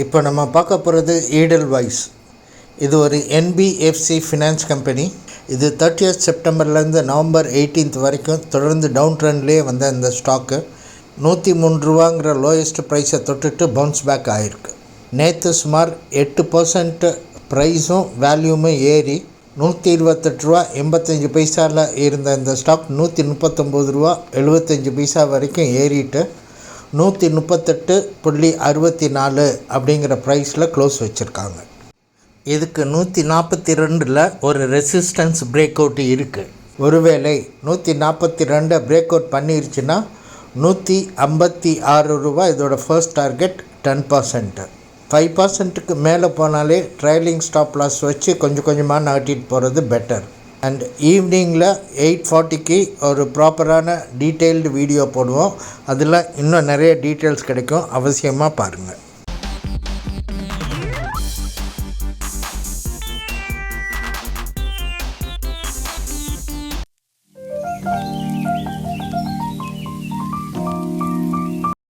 இப்போ நம்ம பார்க்க போகிறது ஈடல்வைஸ். இது ஒரு என்பிஎஃப்சி ஃபினான்ஸ் கம்பெனி. இது 30th செப்டம்பர்லேருந்து November 18th வரைக்கும் தொடர்ந்து டவுன் ட்ரெண்ட்லேயே வந்த இந்த ஸ்டாக்கு 103 ரூபாங்கிற லோயஸ்ட் ப்ரைஸை தொட்டுட்டு பவுன்ஸ் பேக் ஆகிருக்கு. நேற்று சுமார் 8% ப்ரைஸும் வேல்யூமும் ஏறி 128 ரூபா 85 பைசாவில் இருந்த இந்த ஸ்டாக் 139 ரூபா 75 பைசா வரைக்கும் ஏறிட்டு 138.64 அப்படிங்கிற ப்ரைஸில் க்ளோஸ் வச்சுருக்காங்க. இதுக்கு 142 ஒரு ரெசிஸ்டன்ஸ் பிரேக் அவுட் இருக்குது. ஒருவேளை 142 பிரேக் அவுட் பண்ணிருச்சுன்னா 156 ரூபா இதோட ஃபர்ஸ்ட் டார்கெட். 10%, 5%க்கு மேலே போனாலே ட்ரைலிங் ஸ்டாப் லாஸ் வச்சு கொஞ்சம் கொஞ்சமாக நகட்டிட்டு போகிறது பெட்டர். அண்ட் ஈவினிங்கில் 8:40க்கு ஒரு ப்ராப்பரான டீட்டெயில்டு வீடியோ போடுவோம். அதில் இன்னும் நிறைய டீட்டெயில்ஸ் கிடைக்கும், அவசியமாக பாருங்கள்.